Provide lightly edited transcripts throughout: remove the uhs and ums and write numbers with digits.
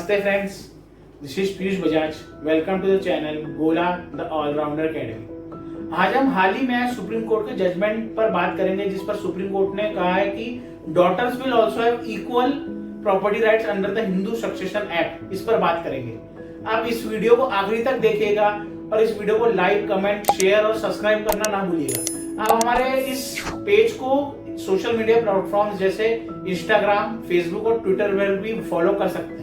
नमस्ते friends, this is Piyush Bajaj. Welcome to the channel Gola the allrounder academy. आज हम हाल ही में सुप्रीम कोर्ट के जजमेंट पर बात करेंगे, जिस पर सुप्रीम कोर्ट ने कहा है कि daughters will also have equal property rights under the Hindu succession act. इस पर बात करेंगे। आप इस वीडियो को आखिरी तक देखिएगा और इस वीडियो को लाइक, कमेंट, शेयर और सब्सक्राइब करना ना भूलिएगा। आप हमारे इस पेज को सोशल मीडिया प्लेटफॉर्म्स जैसे इंस्टाग्राम, फेसबुक और ट्विटर पर भी फॉलो कर सकते हैं।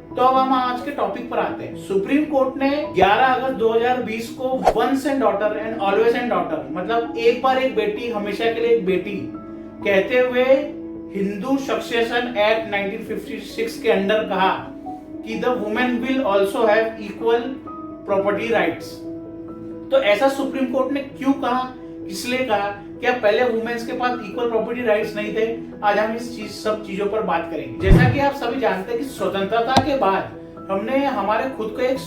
तो अब हम आज के टॉपिक पर आते हैं। सुप्रीम कोर्ट ने 11 अगस्त 2020 को once and daughter and always and daughter, मतलब एक बार एक बेटी हमेशा के लिए एक बेटी कहते हुए हिंदू सक्सेशन एक्ट 1956 के अंदर कहा कि the women will also have equal property rights. तो ऐसा सुप्रीम कोर्ट ने क्यों कहा, इसलिए कहा? क्या पहले वुमेन्स के पास इक्वल प्रॉपर्टी राइट्स नहीं थे? आज हम सब चीजों पर बात करेंगे। जैसा कि आप सभी जानते हैं कि स्वतंत्रता के बाद हमने हमारे खुद का एक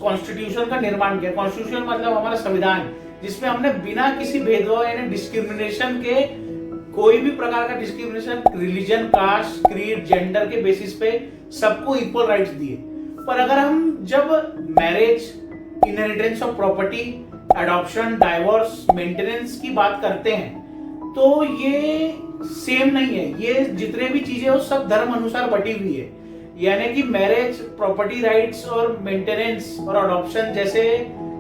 कॉन्स्टिट्यूशन का निर्माण किया। कॉन्स्टिट्यूशन मतलब हमारा संविधान, जिसमें हमने बिना किसी भेदभाव यानी डिस्क्रिमिनेशन के, कोई भी प्रकार का discrimination religion, caste, creed, gender के बेसिस पे सबको इक्वल राइट्स दिए। पर अगर हम जब marriage, inheritance of property, adoption, divorce, maintenance की बात करते हैं तो ये सेम नहीं है। ये जितने भी चीजें वो सब धर्म अनुसार बटी हुई है। यानी कि मैरिज, प्रॉपर्टी राइट्स और मेंटेनेंस और अडॉप्शन जैसे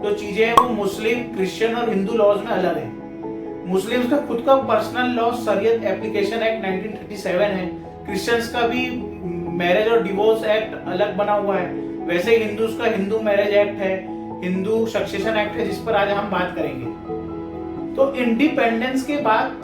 जो चीजें हैं वो मुस्लिम, क्रिश्चियन और हिंदू लॉज में अलग है। मुस्लिम्स का खुद का पर्सनल लॉ शरीयत एप्लीकेशन एक्ट 1937 है। क्रिश्चियंस का भी मैरिज और डिवोर्स एक्ट अलग बना हुआ है। वैसे हिंदूज का हिंदू मैरिज एक्ट है, हिंदू सक्सेशन एक्ट है, जिस पर आज हम बात करेंगे। तो इंडिपेंडेंस के बाद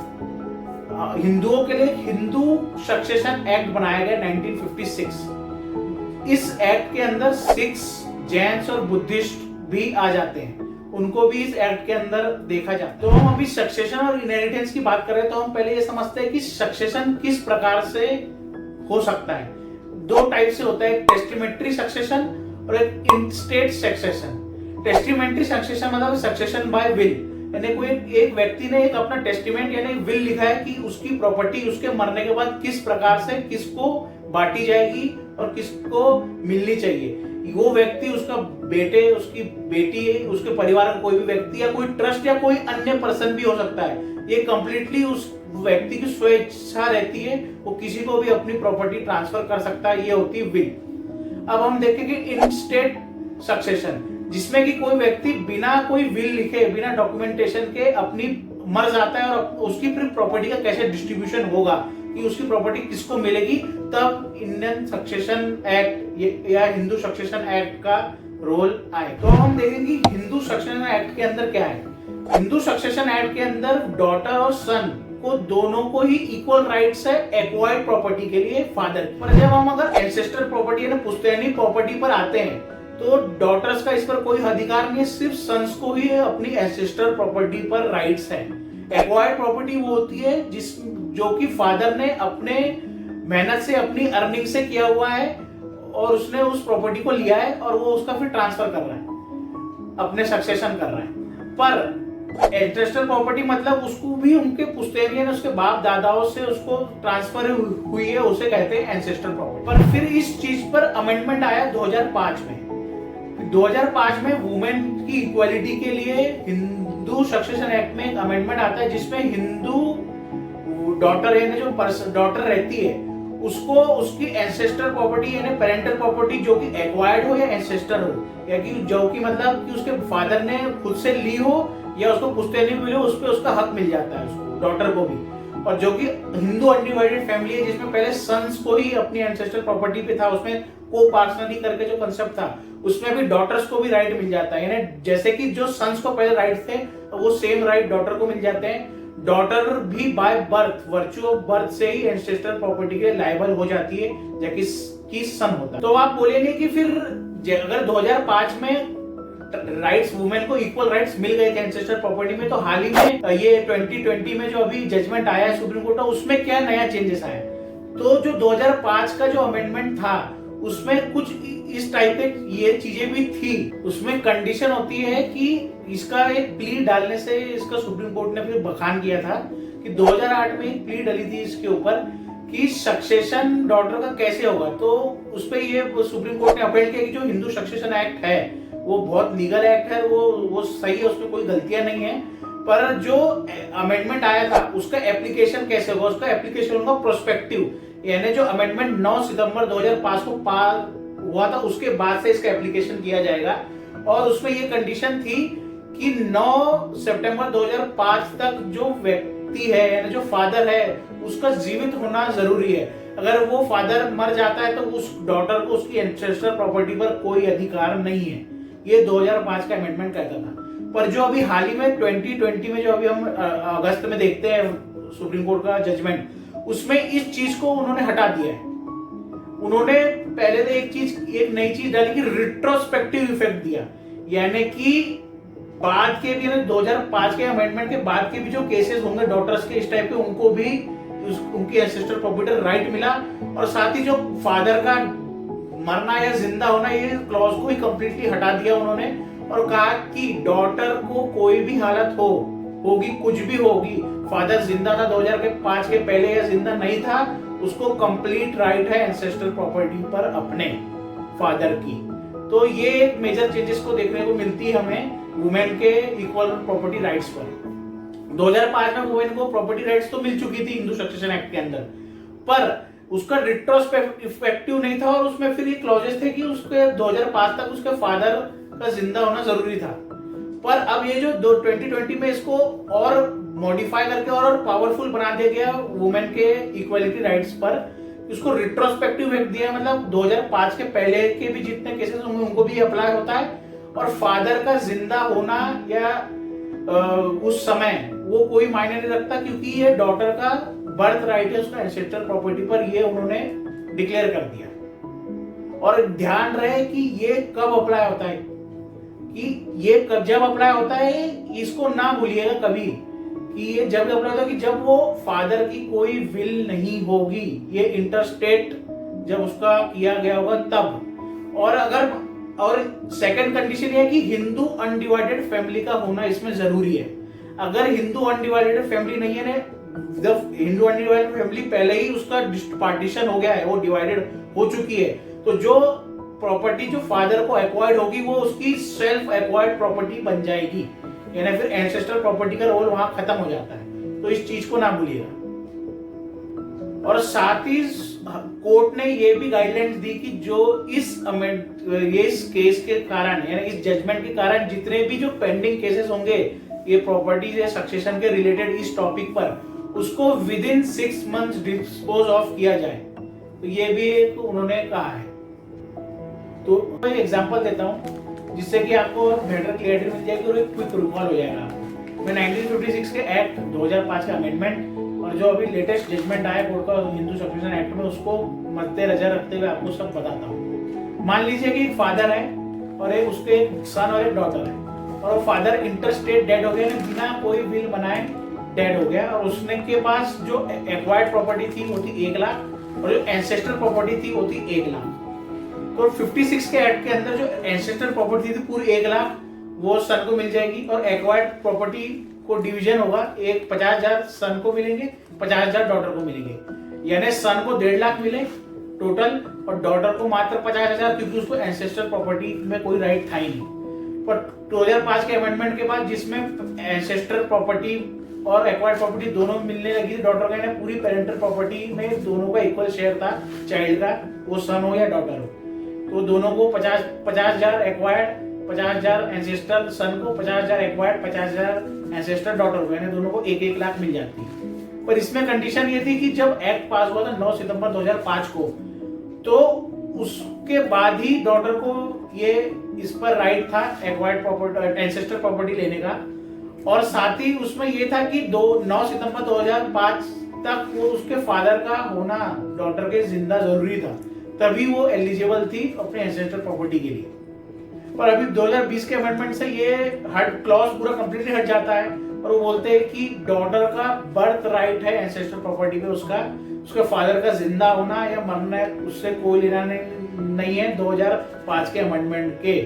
हिंदुओं के लिए हिंदू सक्सेशन एक्ट बनाया गया 1956। इस एक्ट के अंदर सिख्स, जैन्स और बुद्धिस्ट भी आ जाते हैं, उनको भी इस एक्ट के अंदर देखा जाता है। तो हम अभी सक्सेशन और इनहेरिटेंस की बात करें तो हम पहले ये समझते हैं कि सक्सेशन किस प्रकार से हो सकता है। दो टाइप से होता है, टेस्टिमेंट्री सक्सेशन और एक इंस्टेट सक्सेशन। टेस्टिमेंट्री सक्सेशन मतलब सक्सेशन बाय विल, यानी कोई एक व्यक्ति ने एक अपना टेस्टिमेंट यानी विल लिखा है कि उसकी प्रॉपर्टी उसके मरने के बाद किस प्रकार से किसको बांटी जाएगी और किसको मिलनी चाहिए। वो व्यक्ति, उसका बेटे, उसकी बेटी, उसके परिवार का कोई भी व्यक्ति या कोई ट्रस्ट या कोई अन्य पर्सन भी हो सकता है। ये कंप्लीटली उस व्यक्ति की स्वेच्छा रहती है, वो किसी को भी अपनी प्रॉपर्टी ट्रांसफर कर सकता है। ये होती है विल। अब हम देखेंगे इंस्टेट सक्सेशन, जिसमें कि कोई व्यक्ति बिना कोई विल लिखे, बिना डॉक्यूमेंटेशन के अपनी मर जाता है और उसकी फिर प्रॉपर्टी का कैसे डिस्ट्रीब्यूशन होगा, कि उसकी प्रॉपर्टी किसको मिलेगी, तब इंडियन सक्सेशन एक्ट या हिंदू सक्सेशन एक्ट का रोल आए। तो हम देखेंगे हिंदू सक्सेशन एक्ट के अंदर क्या है। हिंदू सक्सेशन एक्ट के अंदर डॉटर और सन को दोनों को ही इक्वल राइट्स है एक्वायर्ड प्रॉपर्टी के लिए फादर। पर जब हम अगर एंसेस्टर प्रॉपर्टी यानी पुश्तैनी प्रॉपर्टी पर आते हैं तो डॉटर्स का इस पर कोई अधिकार नहीं है, सिर्फ सन्स को ही अपनी एंसेस्टर प्रॉपर्टी पर राइट्स है। एक्वायर्ड प्रॉपर्टी वो होती है जो कि फादर ने अपने मेहनत से, अपनी अर्निंग से किया हुआ है और उसने उस प्रॉपर्टी को लिया है और वो उसका फिर ट्रांसफर कर रहा है, अपने सक्सेशन कर रहा है। पर एंसेस्टर प्रॉपर्टी मतलब उसको भी उनके पुश्तैनी, उसके बाप दादाओं से उसको ट्रांसफर हुई है, उसे कहते हैं एंसेस्टर प्रॉपर्टी। पर फिर इस चीज पर अमेंडमेंट आया 2005 में। 2005 में वुमेन की इक्वालिटी के लिए हिंदू सक्सेशन एक्ट में एक अमेंडमेंट आता है, जिसमें हिंदू डॉटर यानी जो डॉटर रहती है उसको उसकी एंसेस्टर प्रॉपर्टी यानी पेरेंटल प्रॉपर्टी जो कि एक्वायर्ड हो या एंसेस्टर हो, या कि जो कि मतलब कि उसके फादर ने खुद से ली हो या उसको पुश्तैनी मिली हो, उस पर उसका हक मिल जाता है उसको, डॉटर को भी। और जो कि हिंदू अनडिवाइडेड फैमिली है, जिसमें पहले सन्स को ही अपनी एंसेस्टर प्रॉपर्टी पे था, उसमें को पार्सनली करके जो कंसेप्ट था, उसमें भी डॉटर्स को भी राइट मिल जाता है। यानी जैसे कि जो सन्स को पहले राइट थे वो सेम राइट डॉटर को मिल जाते हैं। डॉटर भी by birth, virtue of birth से ही एंसेस्टर प्रॉपर्टी के लायबल हो जाती है, जबकि सन होता है। तो आप बोलेंगे कि फिर अगर 2005 में राइट्स, वुमेन को इक्वल राइट्स मिल गए थे एंसेस्टर प्रॉपर्टी में, तो हाल ही में ये 2020 में जो अभी जजमेंट आया है सुप्रीम कोर्ट का, उसमें क्या नया चेंजेस आया? तो जो 2005 का जो अमेंडमेंट था उसमें कुछ इस टाइप के ये चीजें भी थी। उसमें कंडीशन होती है कि इसका एक प्ली डालने से, इसका सुप्रीम कोर्ट ने फिर बखान किया था कि 2008 में एक प्ली डली थी इसके ऊपर कि सक्सेशन डॉटर का कैसे होगा। तो उस पर ये सुप्रीम कोर्ट ने अपील किया कि जो हिंदू सक्सेशन एक्ट है वो बहुत लीगल एक्ट है, वो सही है, उसमें कोई गलतियां नहीं है। पर जो अमेंडमेंट आया था उसका एप्लीकेशन कैसे होगा, उसका एप्लीकेशन होगा प्रोस्पेक्टिव, यानी जो अमेंडमेंट 9 सितंबर 2005 को पास हुआ था उसके बाद से इसका एप्लीकेशन किया जाएगा। और उसमें ये कंडीशन थी कि 9 सितंबर 2005 तक जो व्यक्ति है यानी जो फादर है उसका जीवित होना जरूरी है। अगर वो फादर मर जाता है तो उस डॉटर को उसकी एंसेस्ट्रल प्रॉपर्टी पर कोई अधिकार नहीं है। ये 2005 का अमेंडमेंट कहता था। पर जो अभी हाल ही में 2020 में जो अभी हम अगस्त में देखते हैं सुप्रीम कोर्ट का जजमेंट, उसमें इस चीज को उन्होंने हटा दिया है। उन्होंने पहले तो एक नई चीज डाली कि रिट्रोस्पेक्टिव इफेक्ट दिया, यानी कि बाद के भी 2005 के अमेंडमेंट के बाद के भी जो केसेस होंगे डॉटर्स के इस टाइप के, उनको भी उनकी एंसेस्ट्रल प्रॉपर्टी राइट मिला। और साथ ही जो फादर का मरना या जिंदा होना, ये क्लॉज को ही कंप्लीटली हटा दिया उन्होंने और कहा कि डॉटर को कोई भी हालत होगी, कुछ भी होगी, फादर जिंदा था 2005 के पहले या जिंदा नहीं था, उसको कंप्लीट राइट है एंसेस्ट्रल प्रॉपर्टी पर अपने फादर की। तो ये एक मेजर चेंजेस को देखने को मिलती है हमें वुमेन के इक्वल प्रॉपर्टी राइट्स पर। 2005 में वुमेन को प्रॉपर्टी राइट्स तो मिल चुकी थी हिंदू सक्सेशन एक्ट के अंदर, पर उसका रिट्रोस्पेक्टिव नहीं था और उसमें फिर ये क्लॉजेस थे कि उसके 2005 तक उसके फादर का जिंदा होना जरूरी था। पर अब ये जो 2020 में इसको और मॉडिफाई करके और पावरफुल बना दिया गया वुमेन के इक्वालिटी राइट्स पर, इसको रिट्रोस्पेक्टिव एक्ट दिया, मतलब 2005 के पहले के भी जितने केसेस होंगे उनको भी अप्लाई होता है। और फादर का जिंदा होना या उस समय वो कोई मायने नहीं रखता, क्योंकि ये डॉटर का बर्थ राइट है उसका एंसेस्ट्रल प्रॉपर्टी पर, ये उन्होंने डिक्लेयर कर दिया। और ध्यान रहे कि ये कब अप्लाई होता है, कि ये जब अप्लाई होता है, इसको ना भूलिएगा कभी कि ये जब अप्लाई होता है कि जब वो फादर की कोई विल नहीं होगी, ये इंटरस्टेट जब उसका किया गया होगा तब। और सेकंड कंडीशन है कि हिंदू अनडिवाइडेड फैमिली का होना इसमें जरूरी है। अगर हिंदू अनडिवाइडेड फैमिली नहीं है, जब हिंदू अनडिवाइडेड फैमिली पहले ही उसका पार्टीशन हो गया है, वो डिवाइडेड हो चुकी है, तो जो प्रॉपर्टी जो फादर को एक्वायर्ड होगी वो उसकी सेल्फ एक्वायर्ड प्रॉपर्टी बन जाएगी, यानी फिर एंसेस्ट्रल प्रॉपर्टी का रोल वहां खत्म हो जाता है। तो इस चीज को ना भूलिएगा। और साथ ही कोर्ट ने ये भी गाइडलाइंस दी कि जो इस केस के कारण यानी इस जजमेंट के कारण जितने भी जो पेंडिंग केसेस होंगे ये प्रॉपर्टी या सक्सेशन के रिलेटेड इस टॉपिक पर, उसको with in 6 months dispose of किया जाए। तो ये भी एक उन्होंने कहा है। तो मैं एग्जांपल देता हूं जिससे कि आपको बेटर क्लियरिटी मिल जाएगी और एक क्विक रिकॉल हो जाएगा आपको। मैं 1956 के एक्ट 2005 के अमेंडमेंट और जो अभी लेटेस्ट जजमेंट आया कोर्ट का हिंदू सक्सेशन एक्ट में, उसको मद्देनजर रखते हुए आपको सब बताता हूँ। मान लीजिए कि एक फादर है और एक उसके एक सन और एक डॉटर है, और वो फादर इंटरस्टेट डेड हो गया, बिना कोई बिल बनाए डेड हो गया, और उसने के पास जो एक्वायर्ड प्रॉपर्टी थी वो थी 1 लाख और जो एंसेस्ट्रल प्रॉपर्टी थी वो थी 1 लाख। तो 56 के एक्ट के अंदर जो एंसेस्ट्रल प्रॉपर्टी थी पूरी 1 लाख वो सन को मिल जाएगी, और एक्वायर्ड प्रॉपर्टी को डिवीजन होगा, एक 50,000 सन को मिलेंगे, 50,000 डॉटर को मिलेंगे, यानी सन को 1.5 लाख मिले टोटल और डॉटर को मात्र 50,000, क्योंकि उसको एंसेस्ट्रल प्रॉपर्टी में कोई राइट था ही नहीं। पर 2005 के अमेंडमेंट के बाद जिसमें एंसेस्ट्रल प्रॉपर्टी और एक्वायर्ड प्रॉपर्टी दोनों मिलने लगी थी, डॉटर का पूरी पेरेंटल प्रॉपर्टी में दोनों का इक्वल शेयर था चाइल्ड का, वो सन हो या डॉटर हो, तो दोनों को 50,000 एक्वायर्ड, 50,000 एंसेस्ट्रल सन को, 50,000 एक्वायर्ड, 50,000 एंसेस्ट्रल डॉटर को, यानी दोनों को 1-1 लाख मिल जाती है। पर इसमें कंडीशन ये थी कि जब एक्ट पास हुआ था 9 सितंबर 2005 को, तो उसके बाद ही डॉटर को ये इस पर राइट था एक्वायर्ड प्रॉपर्टी एंसेस्ट्रल प्रॉपर्टी लेने का। और साथ ही उसमें ये था कि 9 सितंबर 2005 तक वो उसके फादर का होना डॉटर के जिंदा जरूरी था, तभी वो एलिजिबल थी अपने एंसेस्ट्रल प्रॉपर्टी के लिए। पर अभी 2020 के अमेंडमेंट से ये हट क्लॉज पूरा कंप्लीटली हट जाता है और वो बोलते हैं कि डॉटर का बर्थ राइट है एंसेस्ट्रल प्रॉपर्टी पे, उसके फादर का जिंदा होना या मरना उससे कोई लेना नहीं है 2005 के अमेंडमेंट के।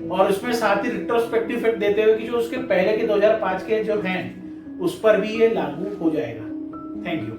और उसमें साथ ही रिट्रोस्पेक्टिव इफेक्ट देते हुए कि जो उसके पहले के 2005 के जो हैं उस पर भी ये लागू हो जाएगा। Thank you.